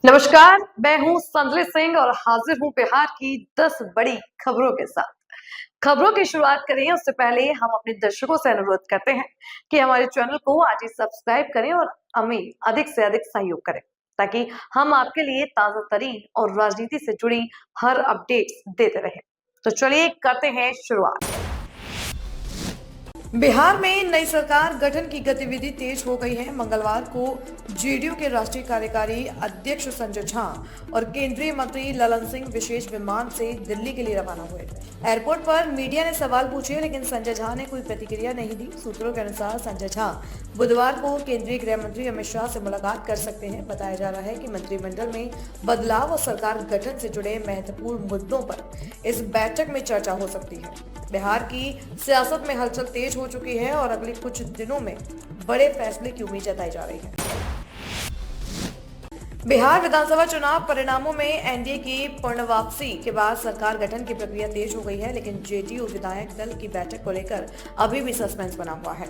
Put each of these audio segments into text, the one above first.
नमस्कार, मैं हूं संजय सिंह और हाजिर हूं बिहार की 10 बड़ी खबरों के साथ। खबरों की शुरुआत करें उससे पहले हम अपने दर्शकों से अनुरोध करते हैं कि हमारे चैनल को आज ही सब्सक्राइब करें और हमें अधिक से अधिक सहयोग करें ताकि हम आपके लिए ताजा तरीन और राजनीति से जुड़ी हर अपडेट देते रहें। तो चलिए करते हैं शुरुआत। बिहार में नई सरकार गठन की गतिविधि तेज हो गई है। मंगलवार को जेडीयू के राष्ट्रीय कार्यकारी अध्यक्ष संजय झा और केंद्रीय मंत्री ललन सिंह विशेष विमान से दिल्ली के लिए रवाना हुए। एयरपोर्ट पर मीडिया ने सवाल पूछे लेकिन संजय झा ने कोई प्रतिक्रिया नहीं दी। सूत्रों के अनुसार संजय झा बुधवार को केंद्रीय गृह मंत्री अमित शाह से मुलाकात कर सकते हैं। बताया जा रहा है कि मंत्रिमंडल में बदलाव और सरकार गठन से जुड़े महत्वपूर्ण मुद्दों पर इस बैठक में चर्चा हो सकती है। बिहार की सियासत में हलचल तेज हो चुकी है और अगले कुछ दिनों में बड़े फैसले की उम्मीद जताई जा रही है। बिहार विधानसभा चुनाव परिणामों में एनडीए की पूर्ण वापसी के बाद सरकार गठन की प्रक्रिया तेज हो गई है, लेकिन जेडीयू विधायक दल की बैठक को लेकर अभी भी सस्पेंस बना हुआ है।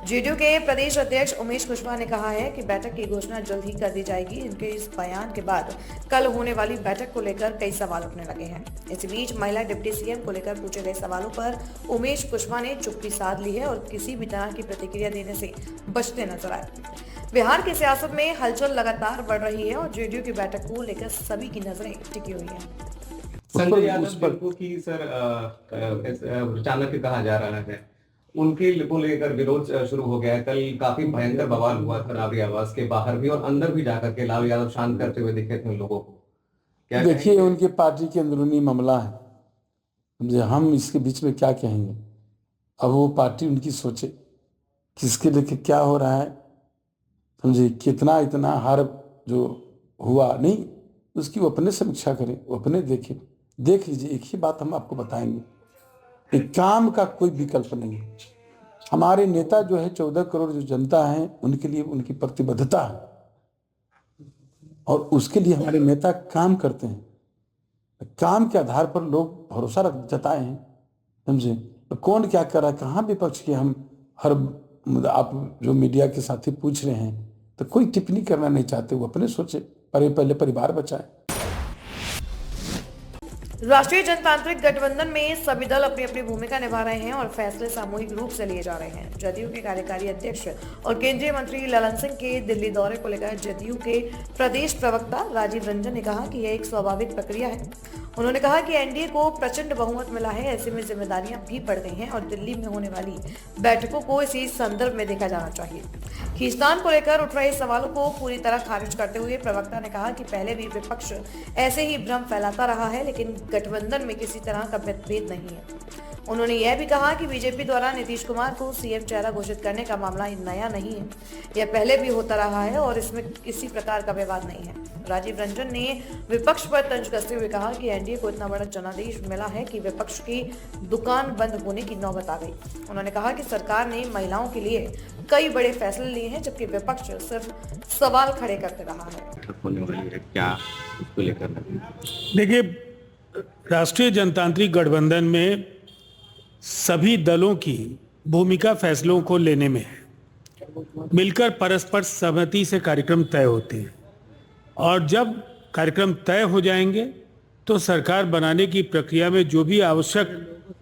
जेडीयू के प्रदेश अध्यक्ष उमेश कुशवाहा ने कहा है कि बैठक की घोषणा जल्द ही कर दी जाएगी। इनके इस बयान के बाद कल होने वाली बैठक को लेकर कई सवाल उठने लगे हैं। इस बीच महिला डिप्टी सीएम को लेकर पूछे गए सवालों पर उमेश कुशवाहा ने चुप्पी साध ली है और किसी भी तरह की प्रतिक्रिया देने से बचते नजर आए। बिहार की सियासत में हलचल लगातार बढ़ रही है और जेडीयू की बैठक को लेकर सभी की नजरें टिकी हुई हैं। संजय यादव की सर अचानक कहा जा रहा है उनके को लेकर विरोध शुरू हो गया है। कल काफी भयंकर बवाल हुआ था राबड़ी आवास के बाहर भी और अंदर भी जाकर के लालू यादव शांत करते हुए दिखे थे लोगों को। क्या देखिए, उनके पार्टी के अंदरूनी मामला है, समझे, हम इसके बीच में क्या कहेंगे। अब वो पार्टी उनकी सोचे किसके लेके क्या हो रहा है, समझे, कितना इतना हार जो हुआ नहीं उसकी वो अपने समीक्षा करें, वो अपने देखें। देख लीजिए, एक ही बात हम आपको बताएंगे, एक काम का कोई विकल्प नहीं है। हमारे नेता जो है 14 करोड़ जो जनता है उनके लिए उनकी प्रतिबद्धता है और उसके लिए हमारे नेता काम करते हैं। काम के आधार पर लोग भरोसा जताए हैं, समझे। तो कौन क्या कर रहा है, कहाँ विपक्ष के हम हर आप जो मीडिया के साथी पूछ रहे हैं तो कोई टिप्पणी करना नहीं चाहते, वो अपने सोचे, पहले परिवार बचाए। राष्ट्रीय जनतांत्रिक गठबंधन में सभी दल अपनी अपनी भूमिका निभा रहे हैं और फैसले सामूहिक रूप से लिए जा रहे हैं। जदयू के कार्यकारी अध्यक्ष और केंद्रीय मंत्री ललन सिंह के दिल्ली दौरे को लेकर जदयू के प्रदेश प्रवक्ता राजीव रंजन ने कहा कि यह एक स्वाभाविक प्रक्रिया है। उन्होंने कहा कि एनडीए को प्रचंड बहुमत मिला है, ऐसे में जिम्मेदारियां भी बढ़ गई हैं और दिल्ली में होने वाली बैठकों को इसी संदर्भ में देखा जाना चाहिए। खींचतान को लेकर उठ रहे सवालों को पूरी तरह खारिज करते हुए प्रवक्ता ने कहा कि पहले भी विपक्ष ऐसे ही भ्रम फैलाता रहा है, लेकिन गठबंधन में किसी तरह का मतभेद नहीं है। उन्होंने यह भी कहा कि बीजेपी द्वारा नीतीश कुमार को सीएम चेहरा घोषित करने का मामला नया नहीं है, यह पहले भी होता रहा है और इसमें किसी प्रकार का विवाद नहीं है। राजीव रंजन ने विपक्ष पर तंज कसते हुए कहा कि एनडीए को इतना बड़ा जनादेश मिला है कि विपक्ष की दुकान बंद होने की नौबत आ गई। उन्होंने कहा कि सरकार ने महिलाओं के लिए कई बड़े फैसले लिए हैं, जबकि विपक्ष सिर्फ सवाल खड़े करते रहा है। क्या इसको लेकर देखिए, राष्ट्रीय जनतांत्रिक गठबंधन में सभी दलों की भूमिका फैसलों को लेने में है। मिलकर परस्पर सहमति से कार्यक्रम तय होते हैं और जब कार्यक्रम तय हो जाएंगे तो सरकार बनाने की प्रक्रिया में जो भी आवश्यक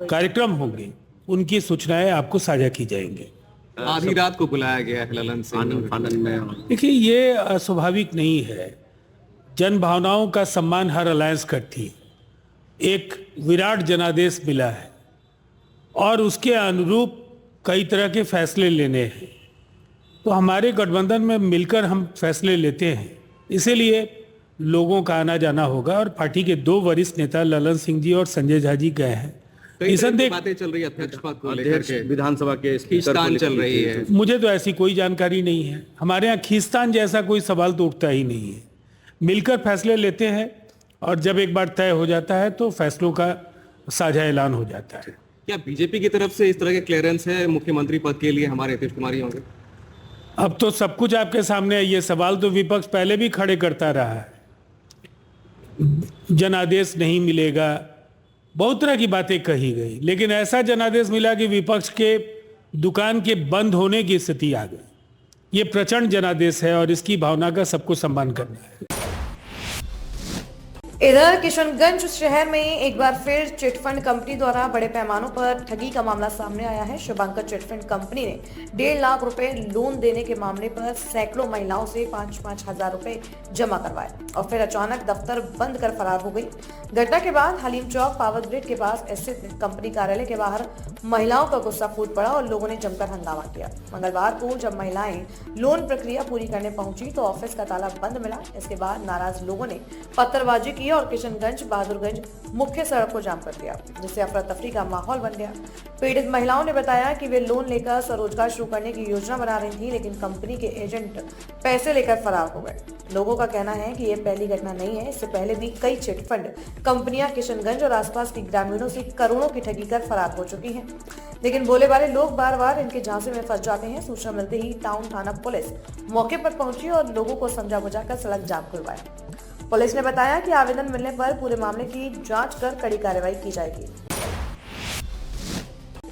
कार्यक्रम होंगे उनकी सूचनाएं आपको साझा की जाएंगे। आधी रात को बुलाया गया है ललन सिंह। देखिए, ये अस्वाभाविक नहीं है। जन भावनाओं का सम्मान हर अलायंस करती है। एक विराट जनादेश मिला है और उसके अनुरूप कई तरह के फैसले लेने हैं, तो हमारे गठबंधन में मिलकर हम फैसले लेते हैं। इसीलिए लोगों का आना जाना होगा और पार्टी के 2 वरिष्ठ नेता ललन सिंह जी और संजय झा जी गए हैं। बातें चल रही है, अध्यक्ष पद को लेकर के विधानसभा के खींचतान चल रही है। मुझे तो ऐसी कोई जानकारी नहीं है। हमारे यहाँ खींचतान जैसा कोई सवाल तो उठता ही नहीं है। मिलकर फैसले लेते हैं और जब एक बार तय हो जाता है तो फैसलों का साझा ऐलान हो जाता है। क्या बीजेपी की तरफ से इस तरह के क्लियरेंस है मुख्यमंत्री पद के लिए हमारे नीतीश कुमार ही होंगे? अब तो सब कुछ आपके सामने है। ये सवाल तो विपक्ष पहले भी खड़े करता रहा है। जनादेश नहीं मिलेगा, बहुत तरह की बातें कही गई, लेकिन ऐसा जनादेश मिला कि विपक्ष के दुकान के बंद होने की स्थिति आ गई। ये प्रचंड जनादेश है और इसकी भावना का सबको सम्मान करना है। इधर किशनगंज शहर में एक बार फिर चिटफंड कंपनी द्वारा बड़े पैमानों पर ठगी का मामला सामने आया है। शुभंकर चिटफंड कंपनी ने 1.5 लाख रुपए लोन देने के मामले पर सैकड़ों महिलाओं से 5-5 हजार रुपए जमा करवाए और फिर अचानक दफ्तर बंद कर फरार हो गई। घटना के बाद हलीम चौक पावर ग्रिड के पास स्थित कंपनी कार्यालय के बाहर महिलाओं का गुस्सा फूट पड़ा और लोगों ने जमकर हंगामा किया। मंगलवार को जब महिलाएं लोन प्रक्रिया पूरी करने पहुंची तो ऑफिस का ताला बंद मिला। इसके बाद नाराज लोगों ने पत्थरबाजी की और किशनगंज बहादुरगंज मुख्य सड़क को जाम कर दिया, जिससे अफरा तफरी का माहौल बन गया। पीड़ित महिलाओं ने बताया कि वे लोन लेकर स्वरोजगार शुरू करने की योजना बना रही थी, लेकिन कंपनी के एजेंट पैसे लेकर फरार हो गए। लोगों का कहना है कि यह पहली घटना नहीं है, इससे पहले भी कई चिटफंड कंपनियां किशनगंज और आसपास के ग्रामीणों से करोड़ों की ठगी कर फरार हो चुकी हैं, लेकिन भोले वाले लोग बार बार इनके झांसे में फंस जाते हैं। सूचना मिलते ही टाउन थाना पुलिस मौके पर पहुंची और लोगों को समझा बुझाकर सड़क जाम खुलवाया। पुलिस ने बताया कि आवेदन मिलने पर पूरे मामले की जांच कर कड़ी कार्रवाई की जाएगी।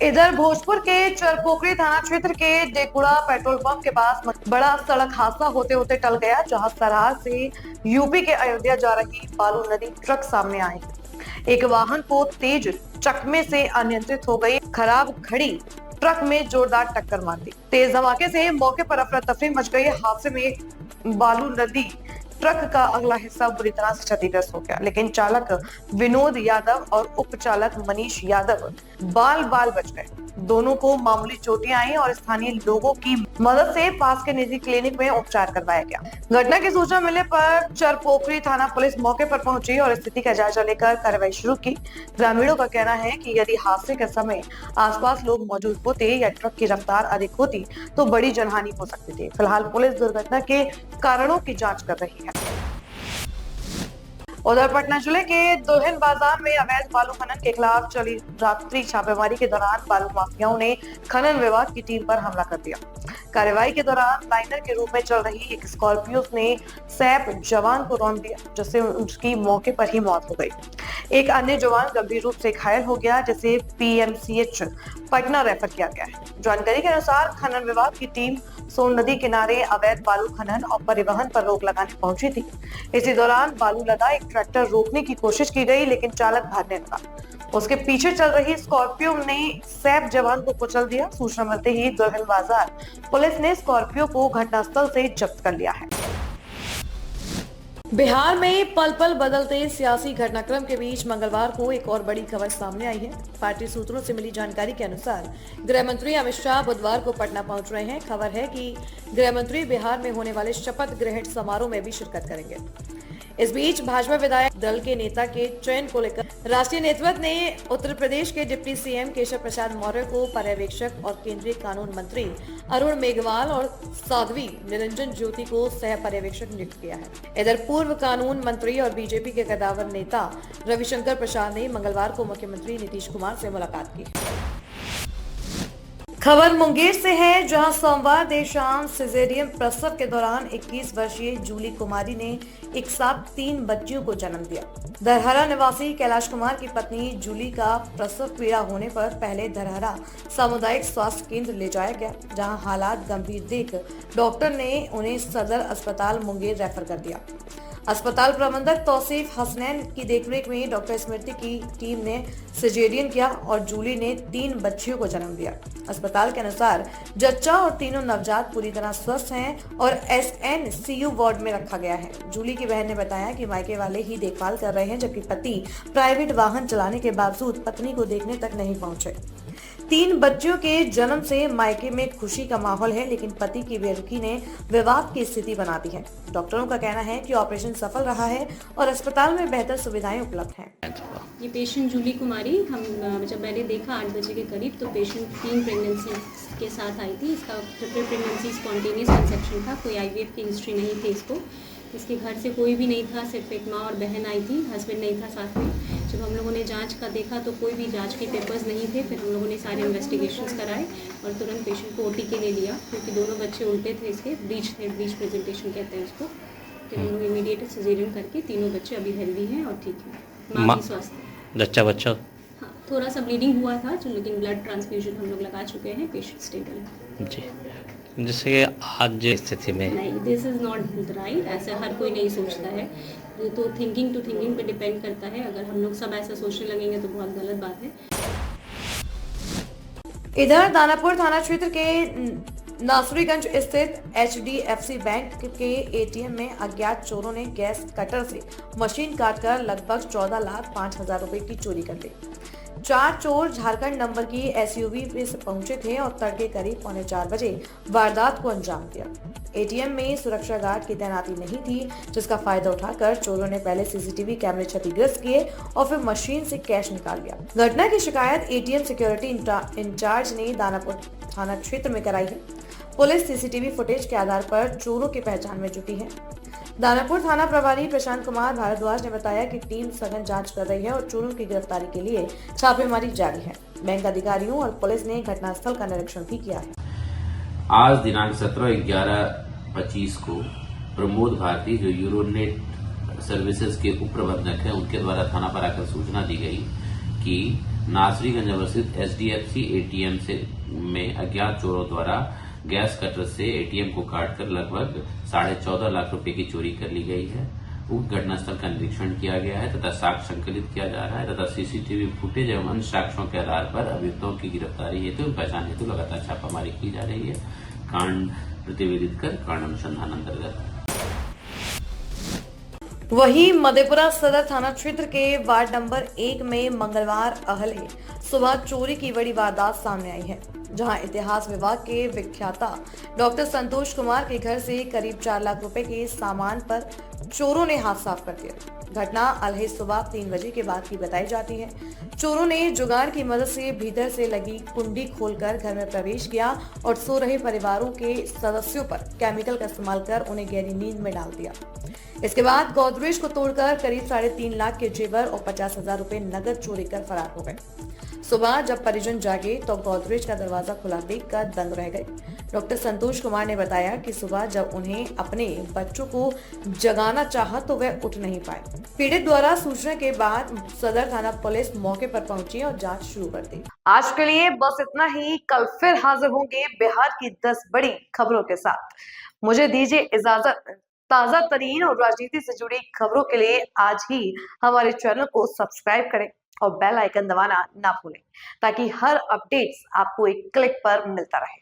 इधर भोजपुर के चरपोखरी थाना क्षेत्र के डेकुड़ा पेट्रोल पंप के पास बड़ा सड़क हादसा होते होते टल गया, जहां सरार से यूपी के अयोध्या जा रही बालू नदी ट्रक सामने आई। एक वाहन को तेज चकमे से अनियंत्रित हो गई, खराब खड़ी ट्रक में जोरदार टक्कर मार दी। तेज धमाके से मौके पर अफरा तफरी मच गई। हादसे में बालू नदी ट्रक का अगला हिस्सा बुरी तरह से क्षतिग्रस्त हो गया, लेकिन चालक विनोद यादव और उपचालक मनीष यादव बाल बच गए। दोनों को मामूली चोटें आई और स्थानीय लोगों की मदद से पास के निजी क्लिनिक में उपचार करवाया गया। घटना की सूचना मिलने पर चरपोखरी थाना पुलिस मौके पर पहुंची और स्थिति का जायजा लेकर कार्रवाई शुरू की। ग्रामीणों का कहना है कि यदि हादसे के समय आसपास लोग मौजूद होते या ट्रक की रफ्तार अधिक होती तो बड़ी जनहानि हो सकती थी। फिलहाल पुलिस दुर्घटना के कारणों की जाँच कर रही है। उधर पटना जिले के दुल्हिन बाजार में अवैध बालू खनन के खिलाफ चली रात्रि छापेमारी के दौरान बालू माफियाओं ने खनन विभाग की टीम पर हमला कर दिया। कार्रवाई के दौरान लाइनर के रूप में चल रही एक स्कॉर्पियो ने सैप जवान को रौंद दिया, जिससे उसकी मौके पर ही मौत हो गई। एक अन्य जवान गंभीर रूप से घायल हो गया, जिसे पीएमसीएच पटना रेफर किया गया है। जानकारी के अनुसार खनन विभाग की टीम सोन नदी किनारे अवैध बालू खनन और परिवहन पर रोक लगाने पहुंची थी। इसी दौरान बालू लदा एक ट्रैक्टर रोकने की कोशिश की गई, लेकिन चालक भागने लगा। उसके पीछे चल रही स्कॉर्पियो ने सैप जवान को कुचल दिया। सूचना मिलते ही दुल्हिन बाजार पुलिस ने स्कॉर्पियो को घटनास्थल से जब्त कर लिया है। बिहार में पल पल बदलते सियासी घटनाक्रम के बीच मंगलवार को एक और बड़ी खबर सामने आई है। पार्टी सूत्रों से मिली जानकारी के अनुसार गृह मंत्री अमित शाह बुधवार को पटना पहुंच रहे हैं। खबर है कि गृह मंत्री बिहार में होने वाले शपथ ग्रहण समारोह में भी शिरकत करेंगे। इस बीच भाजपा विधायक दल के नेता के चयन को लेकर राष्ट्रीय नेतृत्व ने उत्तर प्रदेश के डिप्टी सीएम केशव प्रसाद मौर्य को पर्यवेक्षक और केंद्रीय कानून मंत्री अरुण मेघवाल और साध्वी निरंजन ज्योति को सह पर्यवेक्षक नियुक्त किया है। इधर पूर्व कानून मंत्री और बीजेपी के कद्दावर नेता रविशंकर प्रसाद ने मंगलवार को मुख्यमंत्री नीतीश कुमार से मुलाकात की। खबर मुंगेर से है, जहां सोमवार देर शाम सिजेरियन प्रसव के दौरान 21 वर्षीय जूली कुमारी ने एक साथ 3 बच्चियों को जन्म दिया। धरहरा निवासी कैलाश कुमार की पत्नी जूली का प्रसव पीड़ा होने पर पहले धरहरा सामुदायिक स्वास्थ्य केंद्र ले जाया गया, जहां हालात गंभीर देख डॉक्टर ने उन्हें सदर अस्पताल मुंगेर रेफर कर दिया। अस्पताल प्रबंधक तौसीफ हसनैन की देखरेख में डॉक्टर स्मृति की टीम ने सिजेरियन किया और जूली ने 3 बच्चियों को जन्म दिया। अस्पताल के अनुसार जच्चा और तीनों नवजात पूरी तरह स्वस्थ हैं और SNCU वार्ड में रखा गया है। जूली की बहन ने बताया कि मायके वाले ही देखभाल कर रहे हैं, जबकि पति प्राइवेट वाहन चलाने के बावजूद पत्नी को देखने तक नहीं पहुंचे। 3 बच्चियों के जन्म से मायके में खुशी का माहौल है, लेकिन पति की बेरुखी ने विवाद की स्थिति बना दी है। डॉक्टरों का कहना है कि ऑपरेशन सफल रहा है और अस्पताल में बेहतर सुविधाएं उपलब्ध हैं। ये पेशेंट जूली कुमारी, हम जब मैंने देखा 8 बजे के करीब, तो पेशेंट 3 प्रेगनेंसी के साथ आई थी। इसका ट्रिपल प्रेगनेंसी स्पॉन्टेनियस कंसेप्शन था, कोई IVF की हिस्ट्री नहीं थी इसको। इसके घर से कोई भी नहीं था, सिर्फ एक माँ और बहन आई थी, हस्बैंड नहीं था साथ में। जब हम लोगों ने जांच का देखा तो कोई भी जांच के पेपर्स नहीं थे। फिर हम लोगों ने सारे इन्वेस्टिगेशंस कराए और तुरंत पेशेंट को OT के लिए लिया, क्योंकि दोनों बच्चे उल्टे थे, इसके ब्रीच प्रेजेंटेशन कहते हैं उसको। तो हम लोग इमीडिएट सिजेरियन करके तीनों बच्चे अभी हेल्दी हैं और ठीक है, माँ भी स्वस्थ है। बच्चा हाँ, थोड़ा सा ब्लीडिंग हुआ था, लेकिन ब्लड ट्रांसफ्यूजन हम लोग लगा चुके हैं, पेशेंट स्टेबल है। जी। जैसे कि आज जो स्थिति में नहीं, दिस इज़ नॉट राइट। ऐसे हर कोई नहीं सोचता है। ये तो थिंकिंग टू थिंकिंग पे डिपेंड करता है। अगर हम लोग सब ऐसा सोचने लगेंगे तो बहुत गलत बात है। इधर दानापुर थाना क्षेत्र के नासरीगंज स्थित HDFC बैंक के ATM में अज्ञात चोरों ने गैस कटर से मशीन काटकर लगभग 14,05,000 रुपए की चोरी कर ली। 4 चोर झारखंड नंबर की SUV पे से पहुंचे थे और तड़के करीब 3:45 बजे वारदात को अंजाम दिया। ATM में सुरक्षा गार्ड की तैनाती नहीं थी, जिसका फायदा उठाकर चोरों ने पहले CCTV कैमरे क्षतिग्रस्त किए और फिर मशीन से कैश निकाल लिया। घटना की शिकायत ATM सिक्योरिटी इंचार्ज ने दानापुर थाना क्षेत्र में कराई है। पुलिस CCTV फुटेज के आधार पर चोरों की पहचान में जुटी है। दानापुर थाना प्रभारी प्रशांत कुमार भारद्वाज ने बताया कि टीम सघन जांच कर रही है और चोरों की गिरफ्तारी के लिए छापेमारी जारी है। बैंक अधिकारियों और पुलिस ने घटनास्थल का निरीक्षण भी किया है। आज दिनांक 17/11/25 को प्रमोद भारती जो यूरोनेट सर्विसेज के उप प्रबंधक हैं, उनके द्वारा थाना पर आकर सूचना दी गई कि नासरीगंज अवस्थित HDFC ATM से में अज्ञात चोरों द्वारा गैस कटर से ATM को काटकर लगभग 14.5 लाख रुपए की चोरी कर ली गई है। उक्त घटनास्थल का निरीक्षण किया गया है तथा साक्ष्य संकलित किया जा रहा है तथा CCTV फुटेज एवं अन्य साक्ष्यों के आधार पर अभियुक्तों की गिरफ्तारी हेतु पहचान हेतु लगातार छापामारी की जा रही है। कांड प्रतिवेदित कर कांड अनुसंधान अंतर्गत। वहीं मधेपुरा सदर थाना क्षेत्र के वार्ड नंबर 1 में मंगलवार अहले सुबह चोरी की बड़ी वारदात सामने आई है, जहां इतिहास विभाग के विख्याता डॉक्टर संतोष कुमार के घर से करीब 4 लाख रुपए के सामान पर चोरों ने हाथ साफ कर दिया। घटना अलहे सुबह 3 बजे के बाद की बताई जाती है। चोरों ने जुगाड़ की मदद से भीतर से लगी कुंडी खोलकर घर में प्रवेश किया और सो रहे परिवारों के सदस्यों पर केमिकल का इस्तेमाल कर उन्हें गहरी नींद में डाल दिया। इसके बाद गोदरेज को तोड़कर करीब 3.5 लाख के जेवर और 50,000 रुपए नकद चोरी कर फरार हो गए। सुबह जब परिजन जागे तो गोदरेज का दरवाजा खुला देखकर दंग रह गए। डॉक्टर संतोष कुमार ने बताया कि सुबह जब उन्हें अपने बच्चों को जगाना चाहा तो वह उठ नहीं पाए। पीड़ित द्वारा सूचना के बाद सदर थाना पुलिस मौके पर पहुंची और जांच शुरू कर दी। आज के लिए बस इतना ही। कल फिर हाजिर होंगे बिहार की 10 बड़ी खबरों के साथ। मुझे दीजिए इजाजत। ताजा तरीन और राजनीति से जुड़ी खबरों के लिए आज ही हमारे चैनल को सब्सक्राइब करें और बेल आइकन दबाना ना भूलें, ताकि हर अपडेट्स आपको एक क्लिक पर मिलता रहे।